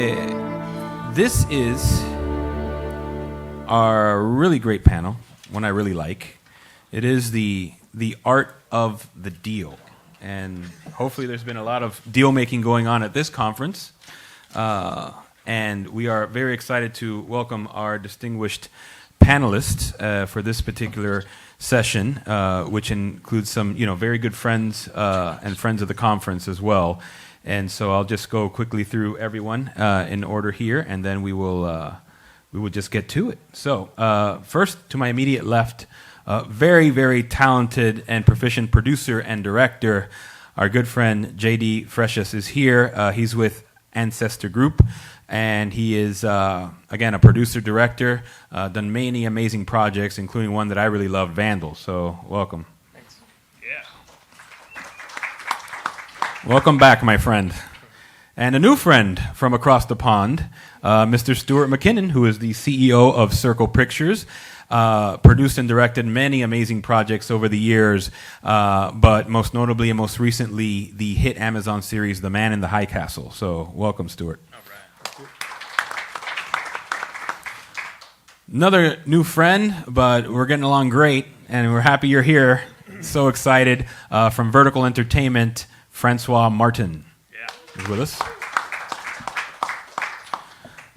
This is our really great panel, one I really like. It is the art of the deal. And hopefully there's been a lot of deal making going on at this conference. And we are very excited to welcome our distinguished panelists for this particular session, which includes some very good friends and friends of the conference as well. And so I'll just go quickly through everyone in order here, and then we will just get to it. So first, to my immediate left, very, very talented and proficient producer and director, our good friend J.D. Freixas is here. He's with Ancestor Group, and he is, again, a producer-director, done many amazing projects, including one that I really loved, Vandal. So welcome. Welcome back, my friend. And a new friend from across the pond, Mr. Stewart Mackinnon, who is the CEO of Circle Pictures, produced and directed many amazing projects over the years, but most notably and most recently, the hit Amazon series, The Man in the High Castle. So welcome, Stewart. All right. Another new friend, but we're getting along great, and we're happy you're here. So excited. From Vertical Entertainment, Francois Martin is with us.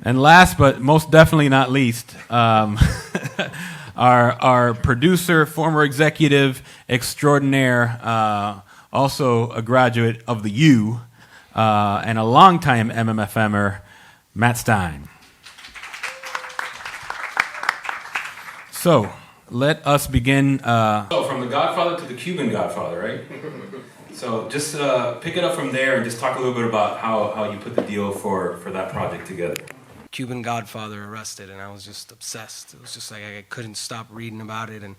And last but most definitely not least, our producer, former executive extraordinaire, also a graduate of the U, and a longtime MMFMer, Matt Stein. So let us begin. From the Godfather to the Cuban Godfather, right? So just pick it up from there and just talk a little bit about how you put the deal for that project together. Cuban Godfather arrested, and I was just obsessed. It was just like I couldn't stop reading about it. And,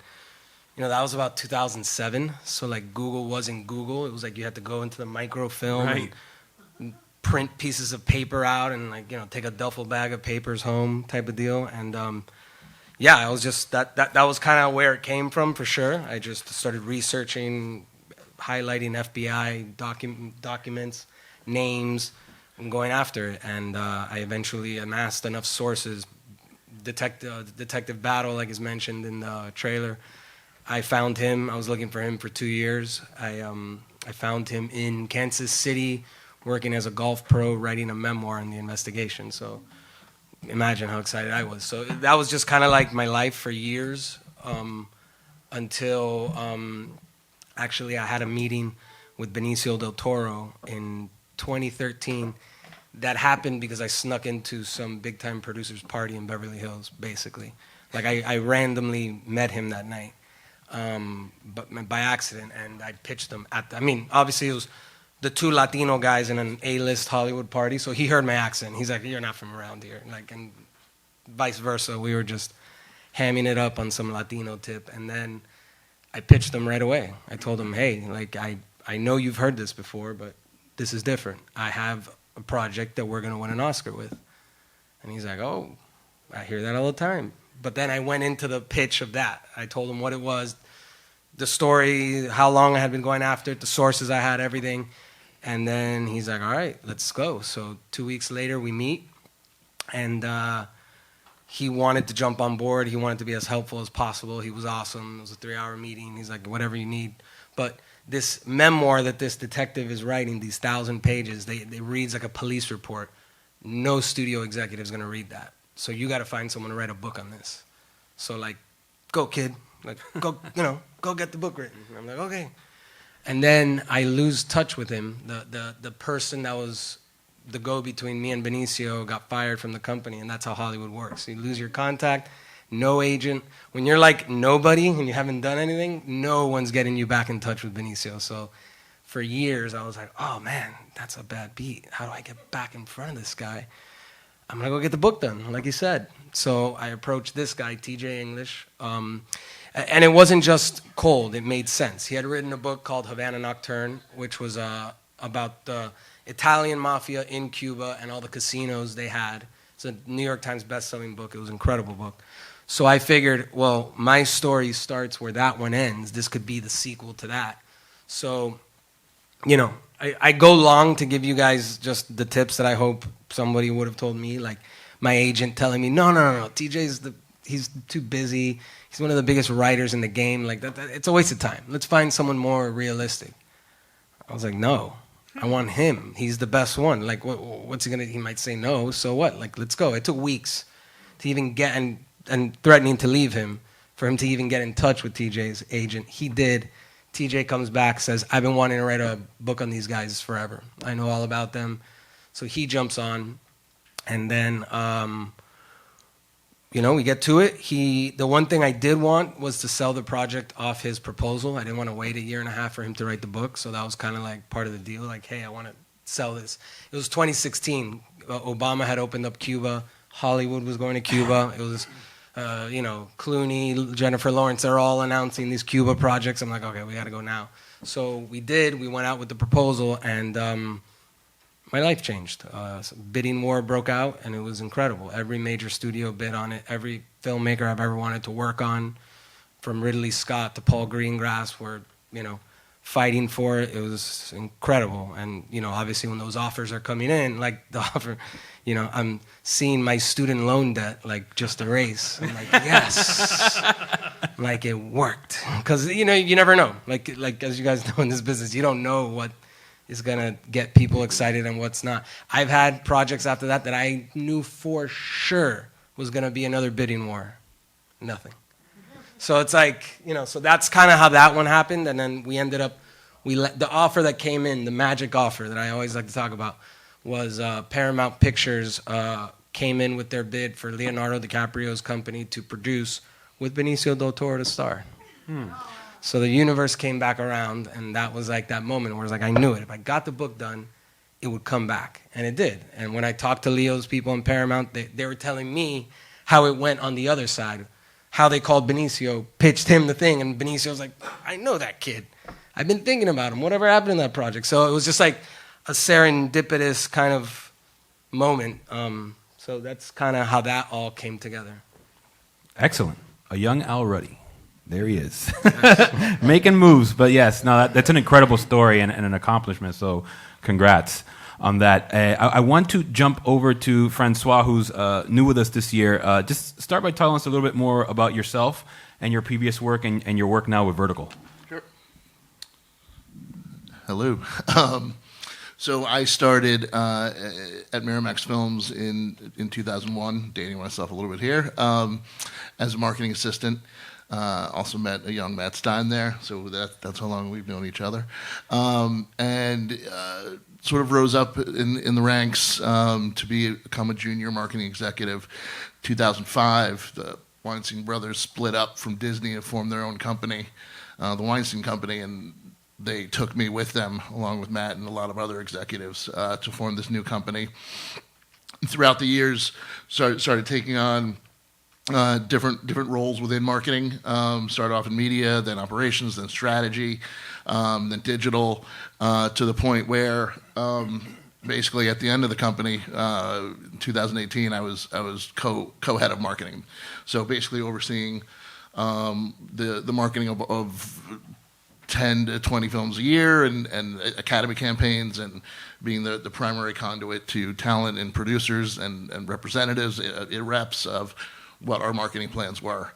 that was about 2007. So, like, Google wasn't Google. It was like you had to go into the microfilm and print pieces of paper out and, take a duffel bag of papers home type of deal. And, I was just, that was kind of where it came from, for sure. I just started researching, highlighting FBI documents, names, and going after it. And I eventually amassed enough sources. Detective Battle, like is mentioned in the trailer. I found him. I was looking for him for 2 years. I found him in Kansas City, working as a golf pro, writing a memoir in the investigation. So imagine how excited I was. So that was just kind of like my life for years, until actually I had a meeting with Benicio del Toro in 2013. That happened because I snuck into some big-time producer's party in Beverly Hills, basically. Like, I randomly met him that night, but by accident, and I pitched him obviously it was the two Latino guys in an A-list Hollywood party, so he heard my accent. He's like, "You're not from around here," and vice versa. We were just hamming it up on some Latino tip, and then I pitched him right away. I told him, "Hey, I know you've heard this before, but this is different. I have a project that we're going to win an Oscar with." And he's like, "Oh, I hear that all the time." But then I went into the pitch of that. I told him what it was, the story, how long I had been going after it, the sources I had, everything. And then he's like, "All right, let's go." So 2 weeks later, we meet. And he wanted to jump on board. He wanted to be as helpful as possible. He was awesome. It was a 3-hour meeting. He's like, "Whatever you need." But this memoir that this detective is writing, these 1,000 pages, they reads like a police report. No studio executive is going to read that. So you got to find someone to write a book on this. So, go, kid. Go get the book written. And I'm like, okay. And then I lose touch with him. The person that was the go-between me and Benicio got fired from the company, and that's how Hollywood works. You lose your contact. No agent. When you're like nobody and you haven't done anything, no one's getting you back in touch with Benicio. So for years, I was like, oh man, that's a bad beat. How do I get back in front of this guy? I'm going to go get the book done, like you said. So I approached this guy, TJ English. And it wasn't just cold. It made sense. He had written a book called Havana Nocturne, which was about the Italian mafia in Cuba and all the casinos they had. It's a New York Times best-selling book. It was an incredible book. So I figured, well, my story starts where that one ends. This could be the sequel to that. So you know, I go long to give you guys just the tips that I hope somebody would have told me, like my agent telling me, no, he's too busy. He's one of the biggest writers in the game. Like that it's a waste of time. Let's find someone more realistic. I was like, no, I want him. He's the best one. Like, what's he gonna? He might say no. So what? Like, let's go. It took weeks to even get and threatening to leave him for him to even get in touch with TJ's agent. He did. TJ comes back, says, I've been wanting to write a book on these guys forever. I know all about them. So he jumps on, and then, we get to it. The one thing I did want was to sell the project off his proposal. I didn't want to wait a year and a half for him to write the book, so that was kind of like part of the deal. Like, hey, I want to sell this. It was 2016. Obama had opened up Cuba. Hollywood was going to Cuba. It was... Clooney, Jennifer Lawrence, they're all announcing these Cuba projects. I'm like, okay, we got to go now. So we did. We went out with the proposal, and my life changed. Bidding war broke out, and it was incredible. Every major studio bid on it. Every filmmaker I've ever wanted to work on, from Ridley Scott to Paul Greengrass, were, fighting for it. It was incredible. And, obviously when those offers are coming in, like the offer, I'm seeing my student loan debt, like, just erase. I'm like, yes. Like, it worked. Because, you never know. Like, as you guys know in this business, you don't know what is going to get people excited and what's not. I've had projects after that I knew for sure was going to be another bidding war. Nothing. So it's like, so that's kind of how that one happened. And then we ended up, the offer that came in, the magic offer that I always like to talk about, was Paramount Pictures came in with their bid for Leonardo DiCaprio's company to produce with Benicio del Toro to star. So the universe came back around, and that was like that moment where it's like, I knew it. If I got the book done, it would come back. And it did. And when I talked to Leo's people in Paramount, they were telling me how it went on the other side. How they called Benicio, pitched him the thing, and Benicio was like, I know that kid. I've been thinking about him. Whatever happened in that project? So it was just like a serendipitous kind of moment. So that's kind of how that all came together. Excellent. A young Al Ruddy. There he is. Making moves. But yes, no, that's an incredible story and an accomplishment. So congrats on that. I want to jump over to Francois, who's new with us this year. Just start by telling us a little bit more about yourself and your previous work and your work now with Vertical. Sure. Hello. So I started at Miramax Films in 2001, dating myself a little bit here, as a marketing assistant. Also met a young Matt Stein there, so that's how long we've known each other. Sort of rose up in the ranks to become a junior marketing executive. 2005, the Weinstein brothers split up from Disney and formed their own company, the Weinstein Company, and they took me with them, along with Matt and a lot of other executives, to form this new company. And throughout the years, started taking on different roles within marketing. Started off in media, then operations, then strategy, then digital, to the point where basically at the end of the company, in 2018, I was co-head of marketing. So basically overseeing the marketing of 10 to 20 films a year and Academy campaigns, and being the primary conduit to talent and producers and representatives, reps of what our marketing plans were.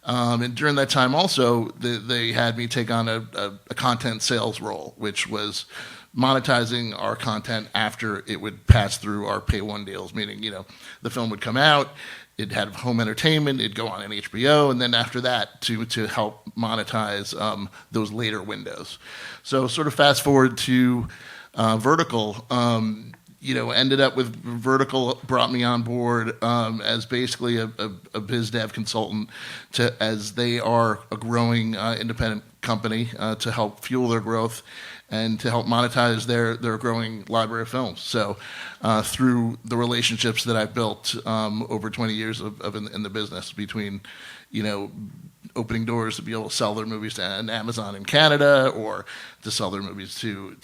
And during that time also, they had me take on a content sales role, which was monetizing our content after it would pass through our pay one deals, meaning, the film would come out, it had home entertainment, it'd go on HBO, and then after that to help monetize those later windows. So sort of fast forward to Vertical, ended up with Vertical, brought me on board as basically a biz dev consultant as they are a growing independent company to help fuel their growth and to help monetize their growing library of films. So through the relationships that I've built over 20 years of in the business, between, opening doors to be able to sell their movies to Amazon in Canada, or to sell their movies to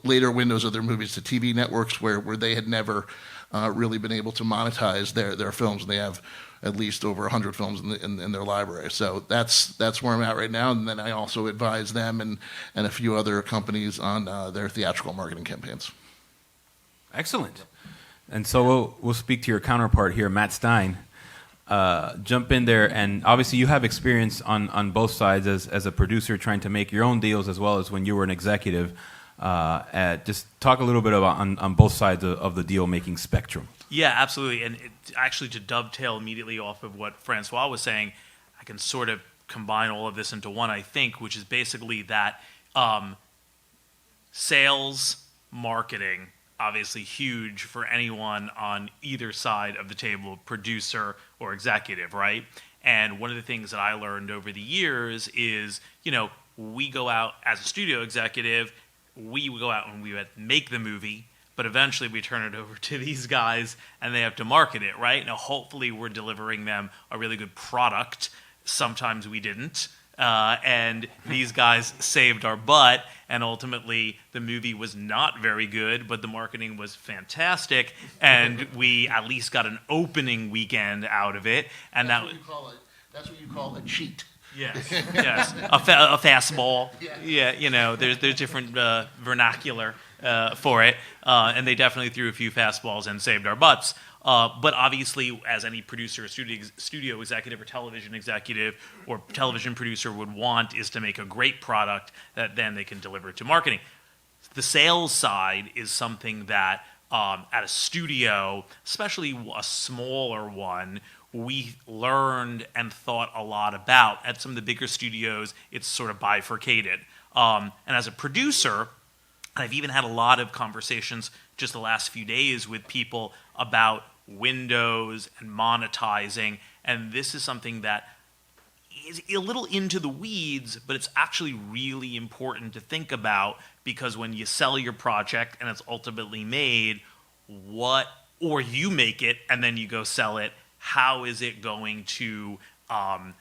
later windows of their movies to TV networks where they had never really been able to monetize their films. And they have at least over 100 films in their library. So that's where I'm at right now. And then I also advise them and a few other companies on their theatrical marketing campaigns. Excellent. And so we'll speak to your counterpart here, Matt Stein. Jump in there, and obviously you have experience on both sides as a producer trying to make your own deals as well as when you were an executive. Just talk a little bit about on both sides of the deal-making spectrum. Yeah, absolutely. And actually, to dovetail immediately off of what Francois was saying, I can sort of combine all of this into one, I think, which is basically that sales, marketing, obviously huge for anyone on either side of the table, producer or executive, right? And one of the things that I learned over the years is, we go out as a studio executive, we would go out and we would make the movie, but eventually we turn it over to these guys and they have to market it, right? Now, hopefully we're delivering them a really good product. Sometimes we didn't. And these guys saved our butt, and ultimately the movie was not very good, but the marketing was fantastic, and we at least got an opening weekend out of it. And that's what you call a cheat. Yes, yes, a fastball. Yeah, there's different vernacular for it, and they definitely threw a few fastballs and saved our butts. But obviously, as any producer, studio executive, or television executive, or television producer would want, is to make a great product that then they can deliver to marketing. The sales side is something that at a studio, especially a smaller one, we learned and thought a lot about. At some of the bigger studios, it's sort of bifurcated. And as a producer, I've even had a lot of conversations just the last few days with people about windows and monetizing, and this is something that is a little into the weeds, but it's actually really important to think about, because when you sell your project and it's ultimately made, or you make it and then you go sell it, how is it going to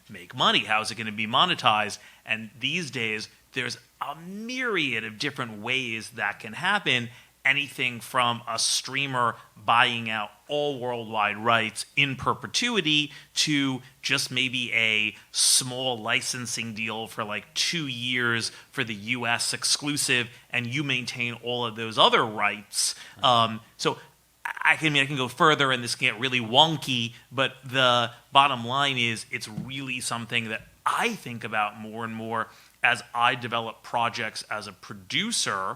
make money? How is it going to be monetized? And these days, there's a myriad of different ways that can happen. Anything from a streamer buying out all worldwide rights in perpetuity to just maybe a small licensing deal for like 2 years for the U.S. exclusive, and you maintain all of those other rights. So I can go further, and this can get really wonky, but the bottom line is it's really something that I think about more and more as I develop projects as a producer.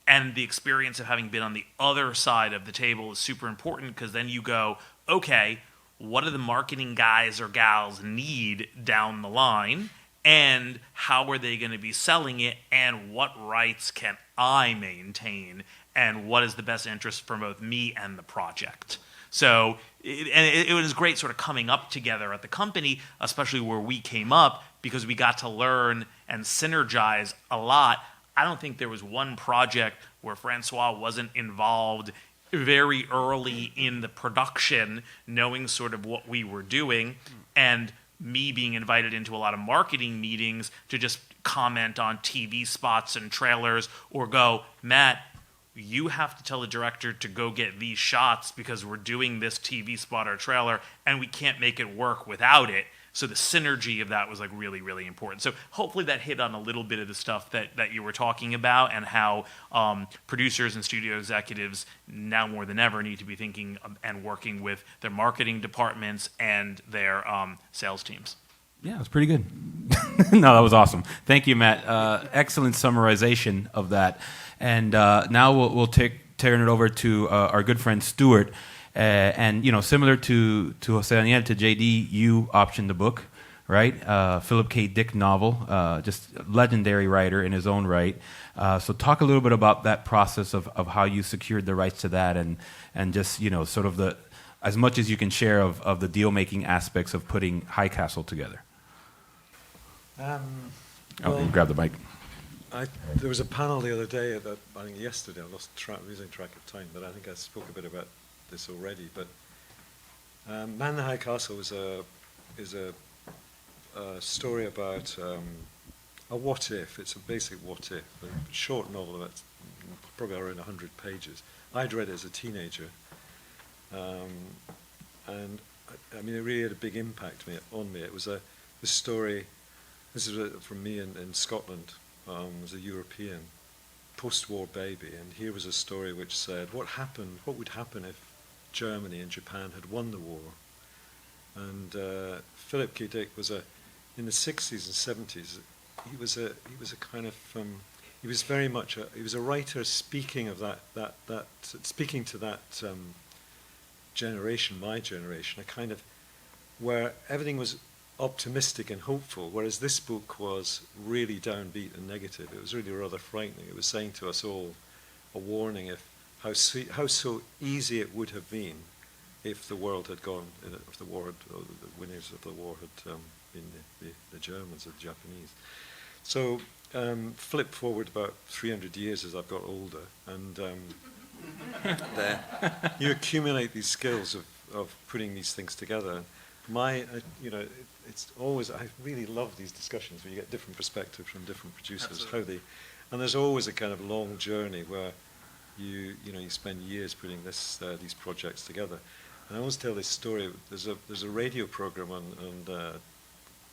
And the experience of having been on the other side of the table is super important, because then you go, okay, what do the marketing guys or gals need down the line? And how are they going to be selling it? And what rights can I maintain? And what is the best interest for both me and the project? So it was great sort of coming up together at the company, especially where we came up, because we got to learn and synergize a lot. I don't think there was one project where Francois wasn't involved very early in the production, knowing sort of what we were doing, and me being invited into a lot of marketing meetings to just comment on TV spots and trailers, or go, Matt, you have to tell the director to go get these shots because we're doing this TV spot or trailer, and we can't make it work without it. So the synergy of that was like really, really important. So hopefully that hit on a little bit of the stuff that you were talking about, and how producers and studio executives now more than ever need to be thinking and working with their marketing departments and their sales teams. Yeah, it was pretty good. No, that was awesome. Thank you, Matt. Excellent summarization of that. And now we'll turn it over to our good friend Stewart. And similar to Jose Daniel, to JD, you optioned the book, right? Philip K. Dick novel, just legendary writer in his own right. So talk a little bit about that process of how you secured the rights to that, and just sort of the, as much as you can share of the deal making aspects of putting High Castle together. You grab the mic. There was a panel the other day, I think yesterday, I'm losing track of time, but I think I spoke a bit about this already. But Man in the High Castle is a story about a what if. It's a basic what if, a short novel that's probably around 100 pages. I'd read it as a teenager, and I mean, it really had a big impact on me. It was the story. This is from me in Scotland. As a European post-war baby, and here was a story which said what would happen if Germany and Japan had won the war. And Philip K. Dick was in the 60s and 70s. He was a kind of he was very much he was a writer speaking of speaking to that generation, my generation, a kind of where everything was optimistic and hopeful, whereas this book was really downbeat and negative. It was really rather frightening. It was saying to us all a warning of how so easy it would have been if the world had gone, if the winners of the war had been the Germans or the Japanese. So flip forward about 300 years as I've got older, and you accumulate these skills of putting these things together. It's always, I really love these discussions where you get different perspectives from different producers. Absolutely. And there's always a kind of long journey where you spend years putting these projects together. And I always tell this story. There's a radio program and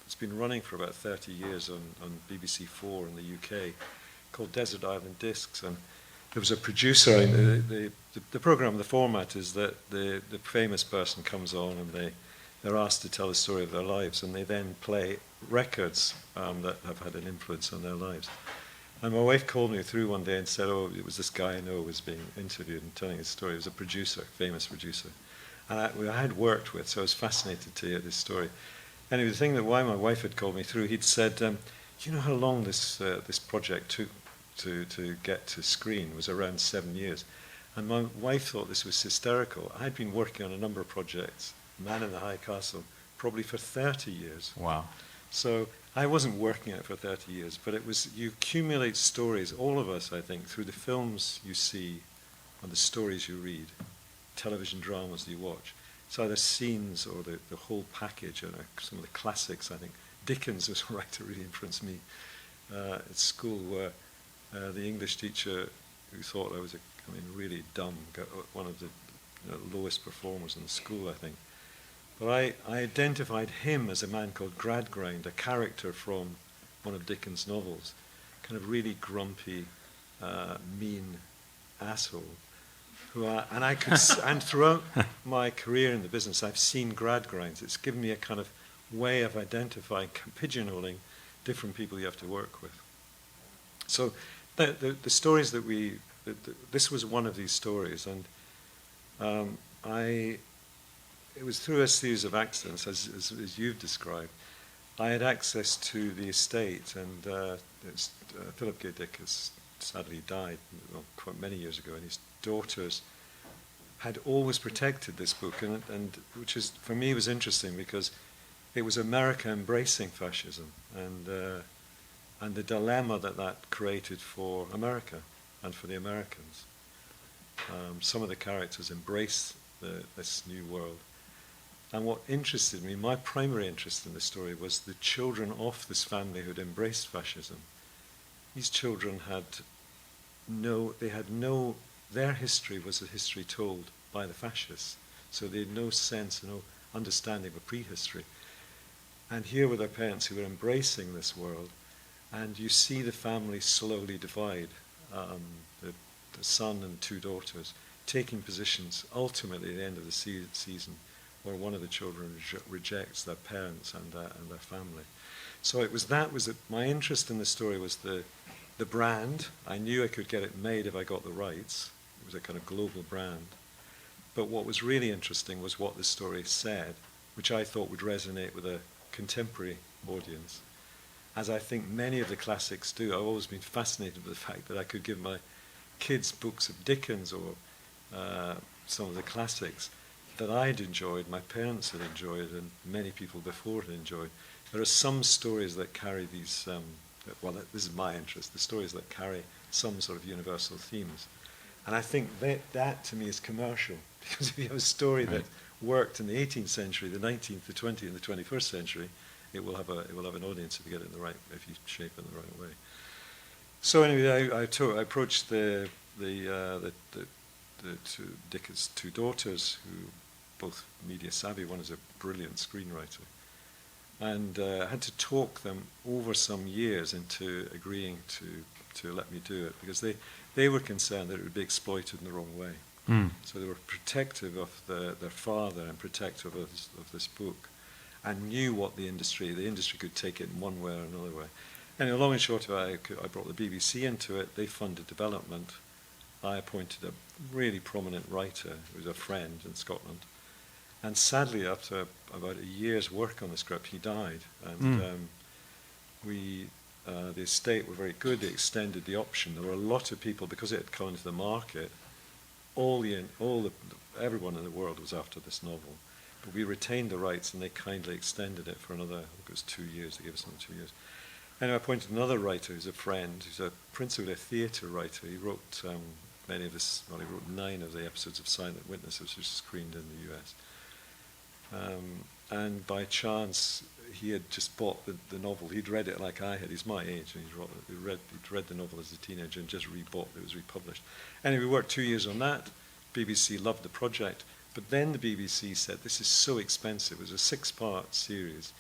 it's been running for about 30 years on BBC Four in the UK called Desert Island Discs. And there was a producer. The program, the format is that the famous person comes on and they're asked to tell the story of their lives, and they then play records that have had an influence on their lives. And my wife called me through one day and said, "Oh, it was this guy I know was being interviewed and telling his story." He was a producer, famous producer, and I had worked with, so I was fascinated to hear this story. Anyway, the thing that why my wife had called me through, he'd said, "Do you know how long this project took to get to screen?" It was around 7 years, and my wife thought this was hysterical. I'd been working on a number of projects. Man in the High Castle, probably for 30 years. Wow. So I wasn't working at it for 30 years, but it was, you accumulate stories, all of us, I think, through the films you see and the stories you read, television dramas you watch. It's either scenes or the whole package, some of the classics, I think. Dickens was a writer who really influenced me at school, where the English teacher who thought I was really dumb, one of the lowest performers in the school, I think. But I identified him as a man called Gradgrind, a character from one of Dickens' novels, kind of really grumpy, mean asshole. And throughout my career in the business, I've seen Gradgrinds. It's given me a kind of way of identifying, pigeonholing different people you have to work with. So the stories that this was one of these stories, and it was through a series of accidents, as you've described. I had access to the estate, and Philip K. Dick has sadly died quite many years ago, and his daughters had always protected this book, and which is, for me, was interesting because it was America embracing fascism, and the dilemma that created for America and for the Americans. Some of the characters embrace this new world. And what interested me, my primary interest in the story, was the children of this family who had embraced fascism. These children their history was a history told by the fascists. So they had no sense, no understanding of a prehistory. And here were their parents who were embracing this world. And you see the family slowly divide, the son and two daughters, taking positions ultimately at the end of the season, where one of the children rejects their parents and their family. So my interest in the story was the brand. I knew I could get it made if I got the rights. It was a kind of global brand. But what was really interesting was what the story said, which I thought would resonate with a contemporary audience, as I think many of the classics do. I've always been fascinated with the fact that I could give my kids books of Dickens or some of the classics that I'd enjoyed, my parents had enjoyed, and many people before had enjoyed. There are some stories that carry these, this is my interest, the stories that carry some sort of universal themes. And I think that to me is commercial, because if you have a story that worked in the 18th century, the 19th, the 20th, and the 21st century, it will have an audience if you get it if you shape it in the right way. So anyway, I approached Dickens' two daughters, who both media savvy. One is a brilliant screenwriter. And I had to talk them over some years into agreeing to let me do it, because they were concerned that it would be exploited in the wrong way. So they were protective of their father and protective of this book, and knew what the industry could take it in one way or another way. And long and short of it, I brought the BBC into it. They funded development. I appointed a really prominent writer who was a friend in Scotland. And sadly, after about a year's work on the script, he died. And the estate were very good. They extended the option. There were a lot of people, because it had come into the market, everyone in the world was after this novel. But we retained the rights, and they kindly extended it for another, I think it was 2 years. They gave us another 2 years. And I appointed another writer who's a friend, who's principally a theatre writer. He wrote he wrote 9 of the episodes of Silent Witnesses, which was screened in the US. And by chance, he had just bought the novel. He'd read it like I had. He's my age, and he'd read the novel as a teenager and just rebought it. It was republished. Anyway, we worked 2 years on that. BBC loved the project. But then the BBC said, this is so expensive. It was a 6-part series.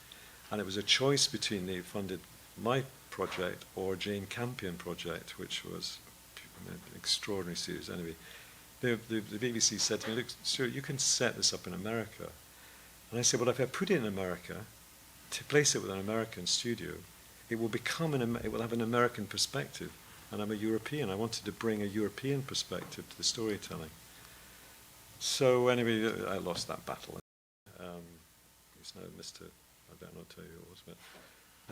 And it was a choice between they funded my project or Jane Campion project, which was an extraordinary series. Anyway, the BBC said to me, look, Stewart, you can set this up in America. And I said, well, if I put it in America, to place it with an American studio, it will have an American perspective. And I'm a European. I wanted to bring a European perspective to the storytelling. So anyway, I lost that battle. He's now Mr. I better not tell you who it was, but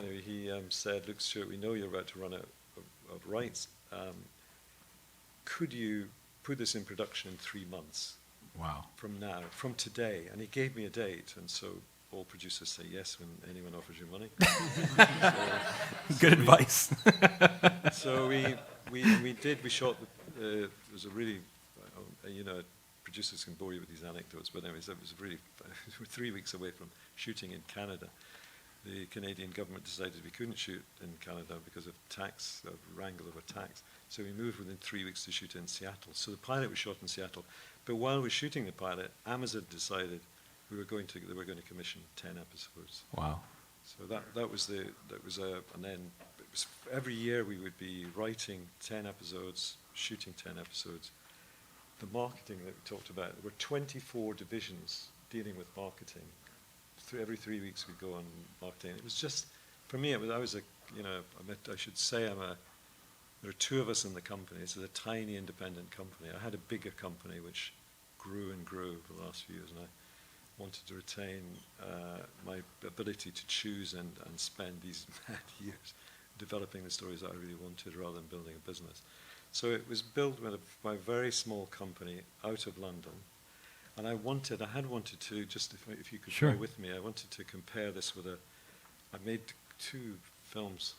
anyway, he said, look, Stewart, we know you're about to run out of rights. Could you put this in production in 3 months? Wow. From today. And he gave me a date, and so all producers say yes when anyone offers you money. Good advice. So we did. We shot. It was a really, producers can bore you with these anecdotes, but anyways, it was really. We were 3 weeks away from shooting in Canada. The Canadian government decided we couldn't shoot in Canada because of wrangle over tax. So we moved within 3 weeks to shoot in Seattle. So the pilot was shot in Seattle. But while we were shooting the pilot, Amazon decided they were going to commission 10 episodes. Wow. So and then it was every year we would be writing 10 episodes, shooting 10 episodes. The marketing that we talked about, there were 24 divisions dealing with marketing. Every 3 weeks we'd go on marketing. It was just, for me, I should say there are 2 of us in the company. It's a tiny independent company. I had a bigger company which grew and grew for the last few years, and I wanted to retain my ability to choose and spend these mad years developing the stories that I really wanted rather than building a business. So it was built by a very small company out of London. And I had wanted to, just if you could Sure. bear with me, I wanted to compare this with I made 3 films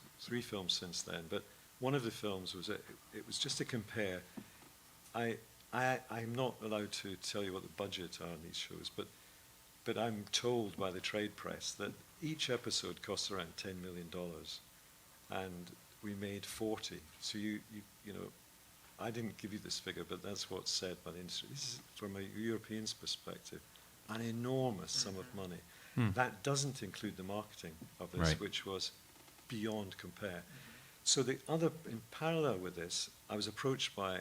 since then, but one of the films was, it was just to compare. I'm not allowed to tell you what the budget are on these shows, but I'm told by the trade press that each episode costs around $10 million, and we made 40. So I didn't give you this figure, but that's what's said by the industry. This is, from a European's perspective, an enormous sum of money. That doesn't include the marketing of this, Right. which was beyond compare. So in parallel with this, I was approached by,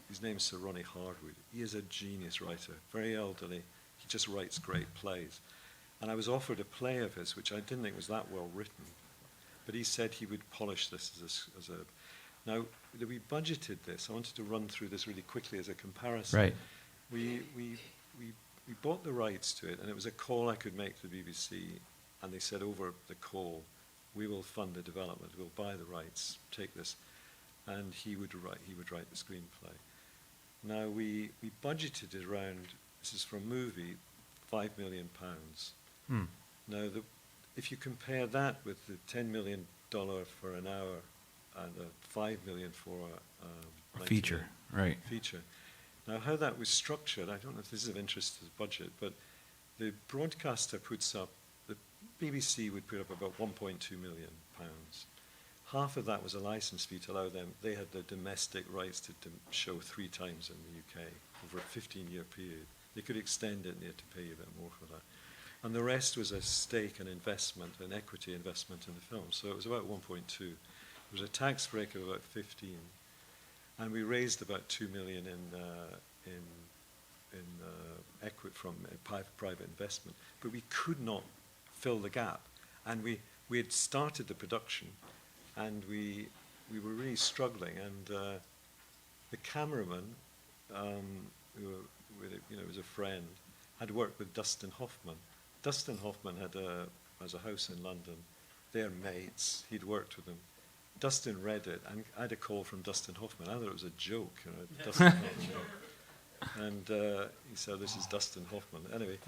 his name is Sir Ronnie Hardwood. He is a genius writer, very elderly. He just writes great plays. And I was offered a play of his, which I didn't think was that well written. But he said he would polish this as a Now, we budgeted this. I wanted to run through this really quickly as a comparison. Right. We bought the rights to it, and it was a call I could make to the BBC, and they said over the call, we will fund the development, we'll buy the rights, take this, and he would write the screenplay. Now, we budgeted it around, this is for a movie, £5 million. Now, if you compare that with the $10 million for an hour and $5 million for A feature, right. feature. Now, how that was structured, I don't know if this is of interest to the budget, but the broadcaster puts up, the BBC would put up about £1.2 million. Half of that was a license fee to allow them, they had the domestic rights to show 3 times in the UK over a 15-year period. You could extend it and you had to pay you a bit more for that. And the rest was a stake, an investment, an equity investment in the film. So it was about 1.2. It was a tax break of about 15. And we raised about 2 million in equity from private investment. But we could not fill the gap. And we had started the production, and we were really struggling. And the cameraman, who was a friend, had worked with Dustin Hoffman. Dustin Hoffman has a house in London. They're mates. He'd worked with them. Dustin read it, and I had a call from Dustin Hoffman. I thought it was a joke. Dustin Hoffman. And he said, "This is Dustin Hoffman." Anyway,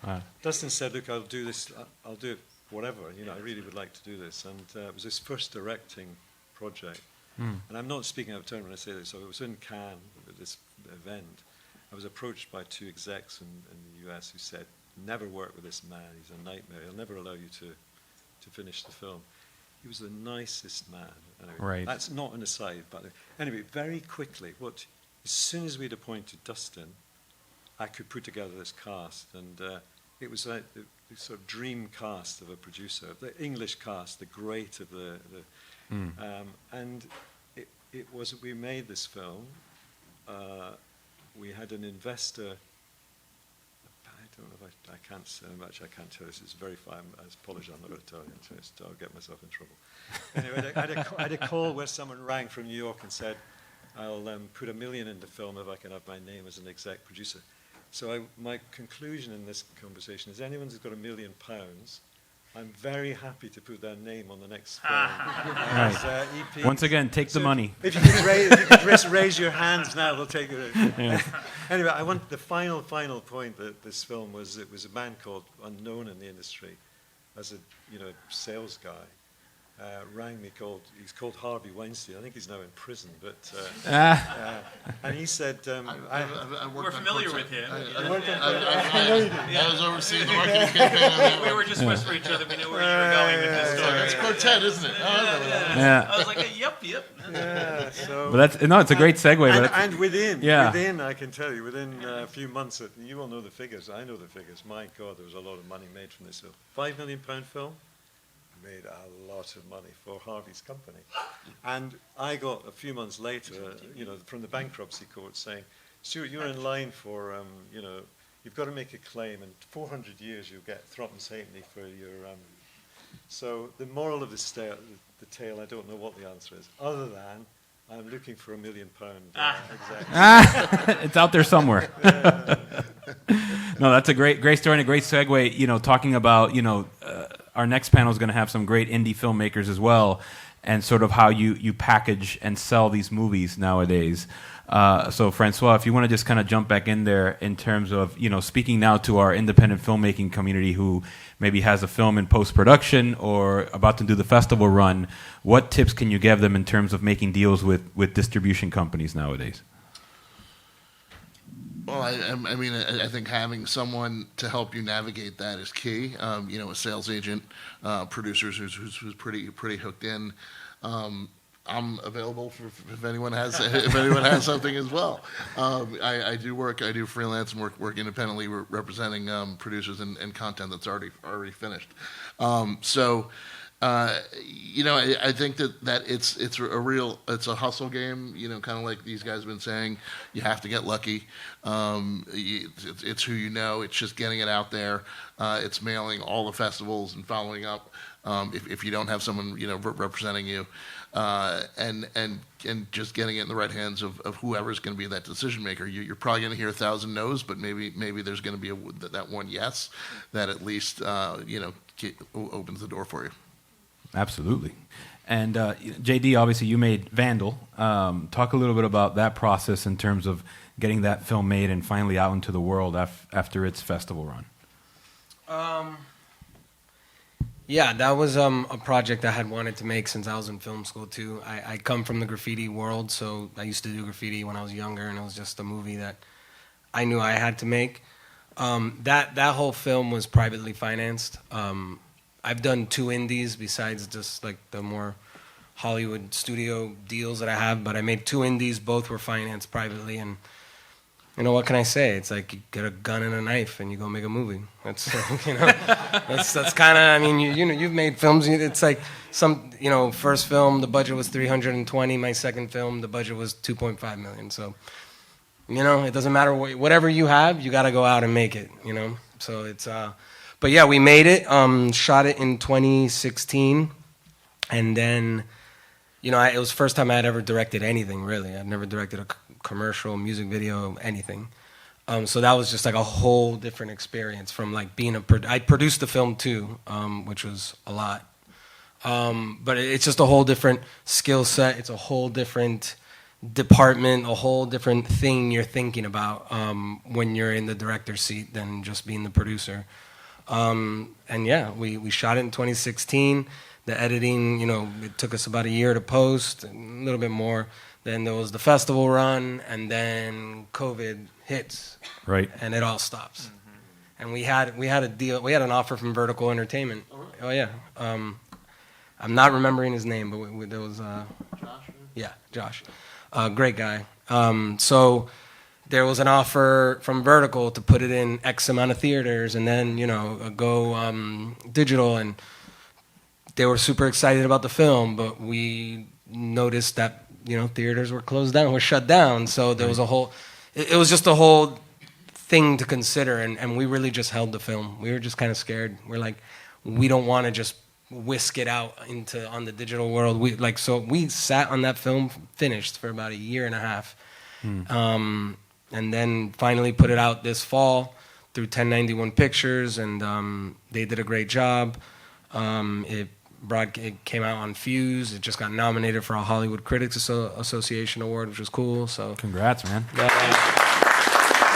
Dustin said, "Look, I'll do this. I'll do it, whatever. I really would like to do this." And it was his first directing project. And I'm not speaking out of turn when I say this. So I was in Cannes at this event. I was approached by 2 execs in the US who said, "Never work with this man. He's a nightmare. He'll never allow you to finish the film." He was the nicest man. Anyway, Right. That's not an aside, but anyway, very quickly, as soon as we'd appointed Dustin, I could put together this cast, and it was like the sort of dream cast of a producer, the English cast, the great of and it was. We made this film. We had an investor. I don't know if I can't say much. I can't tell you. This is very fine. I apologize. I'm not going to tell you. I'll get myself in trouble. Anyway, I had a call where someone rang from New York and said, "I'll put $1 million in the film if I can have my name as an exec producer." So my conclusion in this conversation is, anyone who's got £1 million, I'm very happy to put their name on the next film. As, EP. Once again, take the money. If you could raise your hands now, we'll take it. Yeah. Anyway, I want the final point that this film was. It was a man called, unknown in the industry, as a sales guy, rang me. He's called Harvey Weinstein. I think he's now in prison. But and he said, "We're familiar with him." I was overseeing the marketing campaign. We were just whispering to each other. We knew where you were going with this story. It's Quartet, isn't it? Yeah. I was like, "Yep." Yeah, so But it's a great segue. and within, I can tell you, within a few months, you will know the figures. I know the figures. My God, there was a lot of money made from this film. £5 million film made a lot of money for Harvey's company. And I got a few months later, from the bankruptcy court saying, "Stewart, you're in line for, you've got to make a claim, and 400 years you'll get Throttens Halfpenny for your." So the moral of the tale, I don't know what the answer is, other than I'm looking for £1 million exec. It's out there somewhere. No, that's a great story and a great segue. Talking about our next panel is going to have some great indie filmmakers as well, and sort of how you package and sell these movies nowadays. So Francois, if you want to just kind of jump back in there in terms of speaking now to our independent filmmaking community who maybe has a film in post-production or about to do the festival run, what tips can you give them in terms of making deals with distribution companies nowadays? Well, I think having someone to help you navigate that is key. A sales agent, producers who's pretty hooked in. I'm available if anyone has something as well. I do freelance and work independently, representing producers and content that's already finished. I think that it's a hustle game. Kind of like these guys have been saying, you have to get lucky. It's who you know. It's just getting it out there. It's mailing all the festivals and following up. If you don't have someone representing you, and just getting it in the right hands of whoever's going to be that decision maker. You're probably going to hear 1,000 no's, but maybe there's going to be that one yes that at least opens the door for you. Absolutely. And JD, obviously you made Vandal. Talk a little bit about that process in terms of getting that film made and finally out into the world after its festival run. Yeah, that was a project I had wanted to make since I was in film school too. I come from the graffiti world, so I used to do graffiti when I was younger, and it was just a movie that I knew I had to make. That whole film was privately financed. I've done 2 indies besides just like the more Hollywood studio deals that I have, but I made 2 indies. Both were financed privately, and you know, what can I say? It's like you get a gun and a knife and you go make a movie. That's you know, that's kind of. I mean, you know, you've made films. It's like first film the budget was 320. My second film the budget was 2.5 million. So, you know, it doesn't matter whatever you have, you got to go out and make it. You know, so it's. But yeah, we made it. Shot it in 2016, and then, you know, it was the first time I had ever directed anything. Really, I'd never directed a commercial, music video, anything. So that was just like a whole different experience from like being I produced the film too, which was a lot. But it's just a whole different skill set. It's a whole different department, a whole different thing you're thinking about when you're in the director's seat than just being the producer. And yeah, we shot it in 2016. The editing, you know, it took us about a year to post, a little bit more. Then there was the festival run, and then COVID hits, Right. and it all stops. And we had a deal. We had an offer from Vertical Entertainment. Oh yeah, I'm not remembering his name, but there was Josh? yeah, Josh, great guy. So there was an offer from Vertical to put it in X amount of theaters, and then go digital, and they were super excited about the film, but we noticed that theaters were closed down, were shut down. So there was a whole, it was just a whole thing to consider, and we really just held the film. We were just kind of scared. We're like, we don't want to just whisk it out on the digital world. So we sat on that film finished for about a year and a half, and then finally put it out this fall through 1091 Pictures, and they did a great job. It came out on Fuse. It just got nominated for a Hollywood Critics Association award, which was cool. So Congrats, man.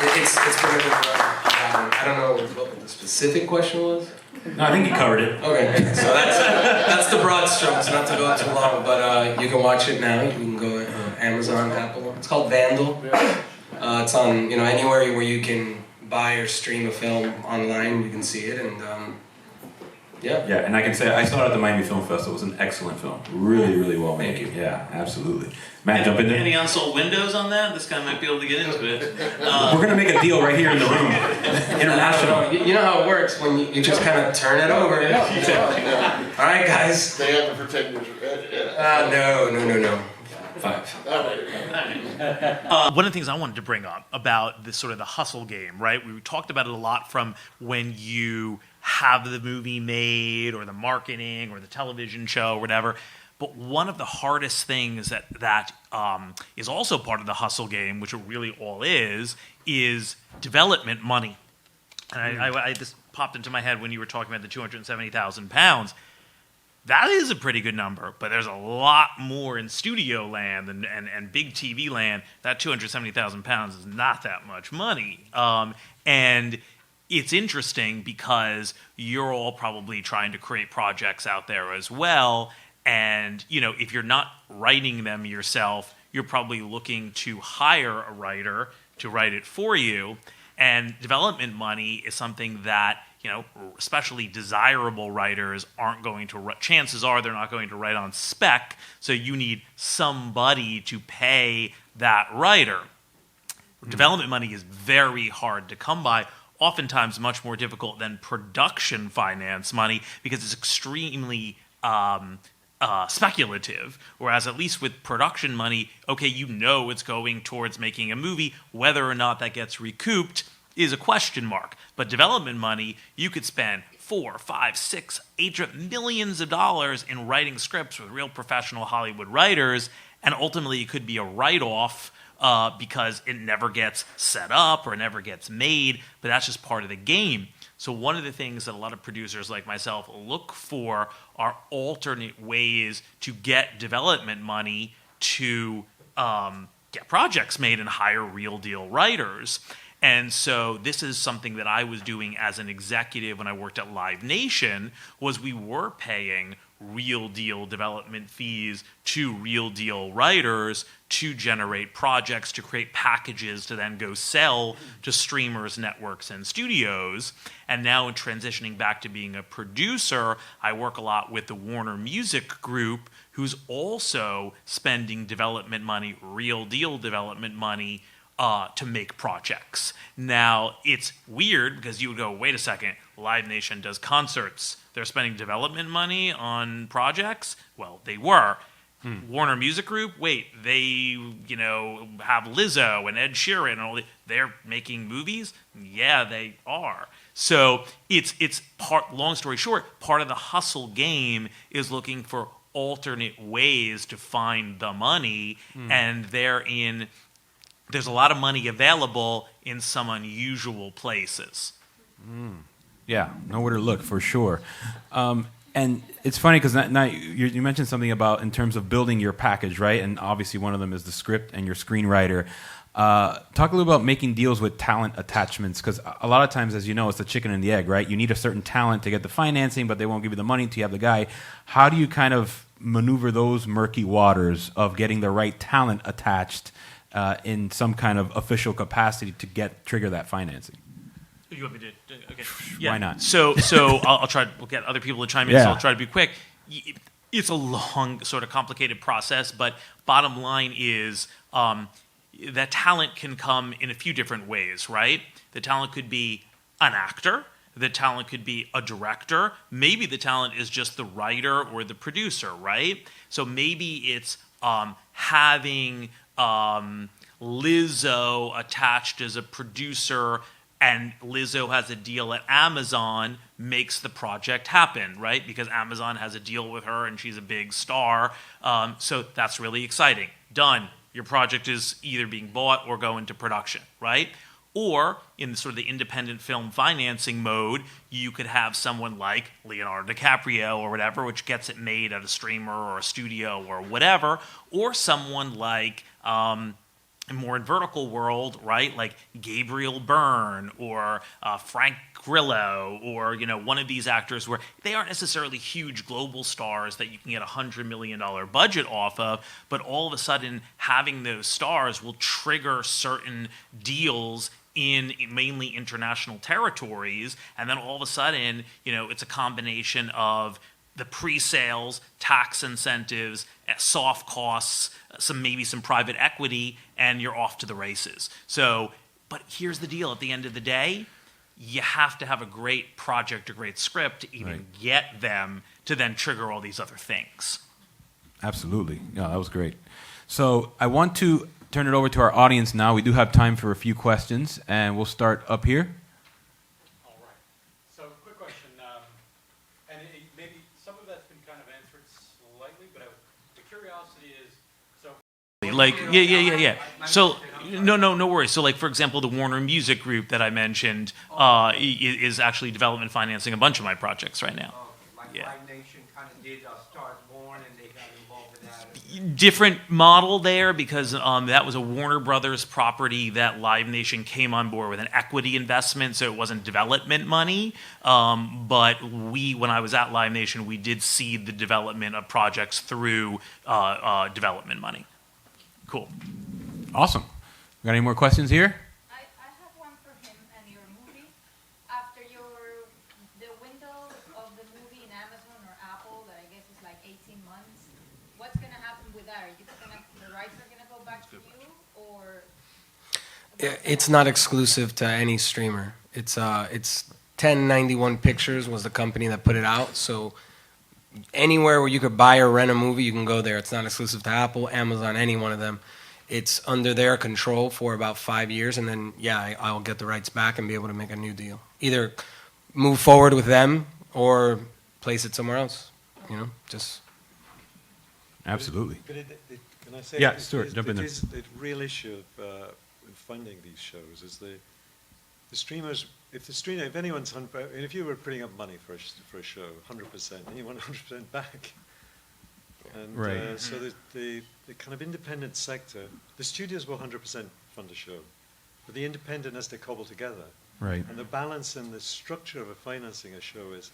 It's been a good run. I don't know what the specific question was. No, I think you covered it. Okay, so that's the broad strokes. Not to go too long, but you can watch it now. You can go Amazon, Apple. It's called Vandal. It's on anywhere where you can buy or stream a film online. You can see it, and yeah. Yeah, and I can say I saw it at the Miami Film Festival. It was an excellent film. Really, really well made. Thank you. Yeah, absolutely. Matt, jump in there. Any unsold windows on that? This guy might be able to get into it. We're going to make a deal right here in the room. International. You know how it works when you just kind of turn it over. Yeah. All right, guys. They have it for 10 years. No. 5. One of the things I wanted to bring up about this sort of the hustle game, right? We talked about it a lot from when you have the movie made or the marketing or the television show or whatever. But one of the hardest things that is also part of the hustle game, which it really all is development money. And I this popped into my head when you were talking about the 270,000 pounds. That is a pretty good number, but there's a lot more in studio land and big TV land. That 270,000 pounds is not that much money. And it's interesting because you're all probably trying to create projects out there as well. And, if you're not writing them yourself, you're probably looking to hire a writer to write it for you. And development money is something that, especially desirable writers aren't going to write. Chances are they're not going to write on spec. So you need somebody to pay that writer. Development money is very hard to come by. Oftentimes much more difficult than production finance money because it's extremely speculative, whereas at least with production money, okay, it's going towards making a movie. Whether or not that gets recouped is a question mark. But development money, you could spend 4, 5, 6, 8 millions of dollars in writing scripts with real professional Hollywood writers, and ultimately it could be a write-off because it never gets set up or never gets made, but that's just part of the game. So one of the things that a lot of producers like myself look for are alternate ways to get development money to get projects made and hire real deal writers. And so this is something that I was doing as an executive when I worked at Live Nation, was we were paying real deal development fees to real deal writers to generate projects, to create packages to then go sell to streamers, networks, and studios. And now in transitioning back to being a producer, I work a lot with the Warner Music Group, who's also spending development money, real deal development money, to make projects. Now, it's weird because you would go, wait a second, Live Nation does concerts. They're spending development money on projects? Well, they were. Warner Music Group, wait, they, have Lizzo and Ed Sheeran and all they're making movies? Yeah, they are. So it's long story short, part of the hustle game is looking for alternate ways to find the money, and there's a lot of money available in some unusual places. Yeah, nowhere to look for sure. And it's funny because now you mentioned something about in terms of building your package, right? And obviously one of them is the script and your screenwriter. Talk a little about making deals with talent attachments, because a lot of times, as you know, it's the chicken and the egg, right? You need a certain talent to get the financing, but they won't give you the money until you have the guy. How do you kind of maneuver those murky waters of getting the right talent attached in some kind of official capacity to trigger that financing? You want me to? Okay. Why not? So I'll try. We'll get other people to chime in. Yeah. So I'll try to be quick. It's a long, sort of complicated process, but bottom line is that talent can come in a few different ways, right? The talent could be an actor. The talent could be a director. Maybe the talent is just the writer or the producer, right? So maybe it's having Lizzo attached as a producer, and Lizzo has a deal at Amazon, makes the project happen, right? Because Amazon has a deal with her and she's a big star. So that's really exciting. Done. Your project is either being bought or go into production, right? Or in the sort of the independent film financing mode, you could have someone like Leonardo DiCaprio or whatever, which gets it made at a streamer or a studio or whatever, or someone like more in vertical world, right? Like Gabriel Byrne or Frank Grillo, or one of these actors where they aren't necessarily huge global stars that you can get $100 million budget off of, but all of a sudden having those stars will trigger certain deals in mainly international territories, and then all of a sudden, it's a combination of the pre-sales, tax incentives, soft costs, maybe some private equity, and you're off to the races. So, but here's the deal. At the end of the day, you have to have a great project or great script to even get them to then trigger all these other things. Absolutely. Yeah, that was great. So I want to turn it over to our audience now. We do have time for a few questions, and we'll start up here. Yeah. So, no worries. So, like, for example, the Warner Music Group that I mentioned is actually development financing a bunch of my projects right now. Live Nation kind of did Stars Born, and they got involved in that. Different model there, because that was a Warner Brothers property that Live Nation came on board with an equity investment, so it wasn't development money. But when I was at Live Nation, we did seed the development of projects through development money. Cool. Awesome. Got any more questions here? I have one for him and your movie. After the window of the movie in Amazon or Apple, that I guess is like 18 months, what's going to happen with that? The rights are going to go back to you, or? It's not exclusive to any streamer. It's 1091 Pictures was the company that put it out. So anywhere where you could buy or rent a movie, you can go there. It's not exclusive to Apple, Amazon, any one of them. It's under their control for about 5 years, and then, I'll get the rights back and be able to make a new deal. Either move forward with them or place it somewhere else, just... Absolutely. But can I say... Yeah, Stewart, jump in there. The real issue of funding these shows is the streamers... If anyone's... If you were putting up money for a show, 100%, and you want 100% back... And so the kind of independent sector, the studios will 100% fund a show, but the independent has to cobble together. Right. And the balance and the structure of financing a show is,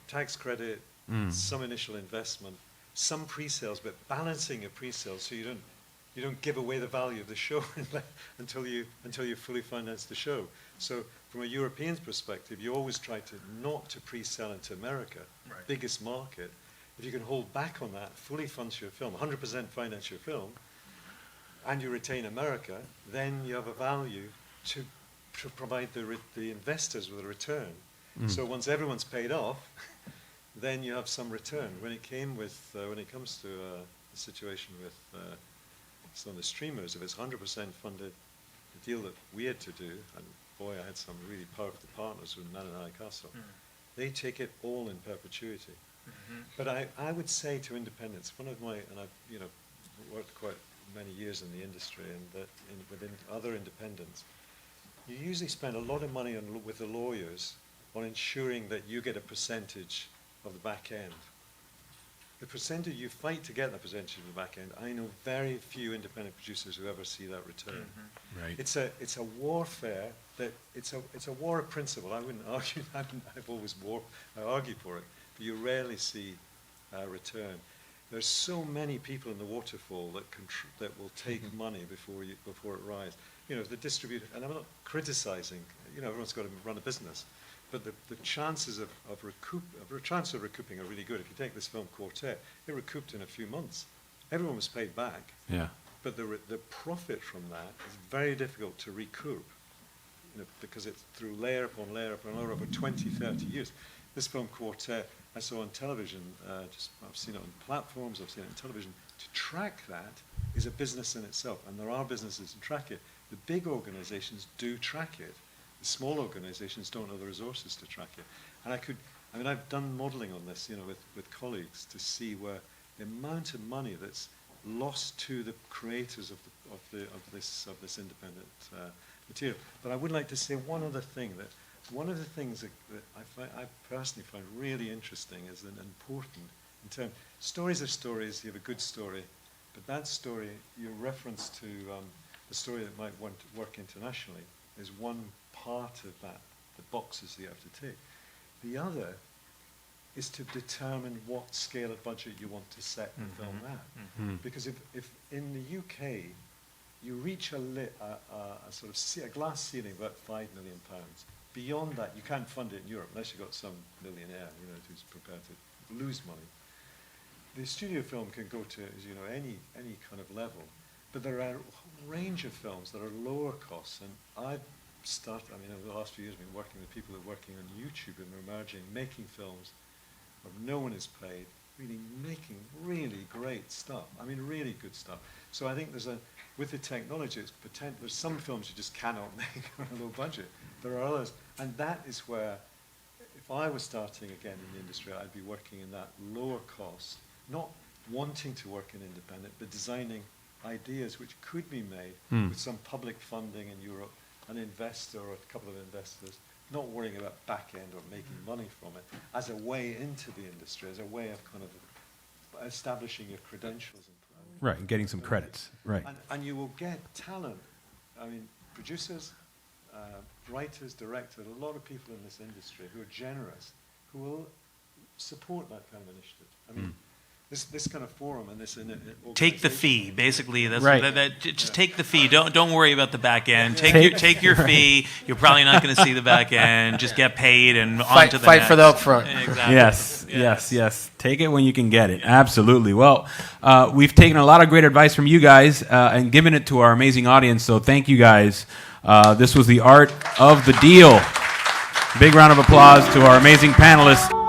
tax credit, some initial investment, some pre-sales, but balancing a pre-sale so you don't give away the value of the show until you fully finance the show. So from a European's perspective, you always try to not to pre-sell into America, biggest market. If you can hold back on that, fully fund your film, 100% finance your film, and you retain America, then you have a value to provide the investors with a return. So once everyone's paid off, then you have some return. When it comes to the situation with some of the streamers, if it's 100% funded, the deal that we had to do, and boy, I had some really powerful partners with Mackinnon Castle. They take it all in perpetuity. But I would say to independents, and I've worked quite many years in the industry, and that within other independents, you usually spend a lot of money with the lawyers on ensuring that you get a percentage of the back end. The percentage you fight to get the percentage of the back end, I know very few independent producers who ever see that return. Right. It's a warfare it's a war of principle. I wouldn't argue. I've always argue for it, but you rarely see a return. There's so many people in the waterfall that will take money before it rises. The distributor, and I'm not criticizing. Everyone's got to run a business. But the chances of recouping are really good. If you take this film Quartet, it recouped in a few months. Everyone was paid back. Yeah. But the profit from that is very difficult to recoup, because it's through layer upon layer upon layer over 20, 30 years. This film Quartet I saw on television. I've seen it on platforms. I've seen it on television. To track that is a business in itself, and there are businesses that track it. The big organizations do track it. The small organizations don't have the resources to track it. And I've done modeling on this, with colleagues to see where the amount of money that's lost to the creators of this independent material. But I would like to say one other thing, that one of the things that I personally find really interesting is an important in terms. Stories are stories. You have a good story, but that story, your reference to the story that might want to work internationally, is one part of that, the boxes you have to tick. The other is to determine what scale of budget you want to set the film at. Because if in the UK you reach a sort of a glass ceiling of about £5 million, beyond that you can't fund it in Europe unless you've got some millionaire who's prepared to lose money. The studio film can go to any kind of level, but there are a whole range of films that are lower costs, and over the last few years I've been working with people who are working on YouTube and emerging, making films where no one is paid, really making really great stuff. Really good stuff. So I think with the technology, it's potential. There's some films you just cannot make on a low budget. There are others, and that is where, if I was starting again in the industry, I'd be working in that lower cost, not wanting to work in independent, but designing ideas which could be made with some public funding in Europe, an investor or a couple of investors, not worrying about back end or making money from it, as a way into the industry, as a way of kind of establishing your credentials. Right, and getting some credits. Right. And you will get talent. Producers, writers, directors, a lot of people in this industry who are generous, who will support that kind of initiative. This kind of forum and this take the fee, basically. That's right. Just take the fee. Don't worry about the back end. Take your fee. You're probably not going to see the back end. Just get paid and on to the fight next. for the upfront. Exactly. Yes. Take it when you can get it. Absolutely. Well, we've taken a lot of great advice from you guys and given it to our amazing audience. So thank you guys. This was The Art of the Deal. Big round of applause to our amazing panelists.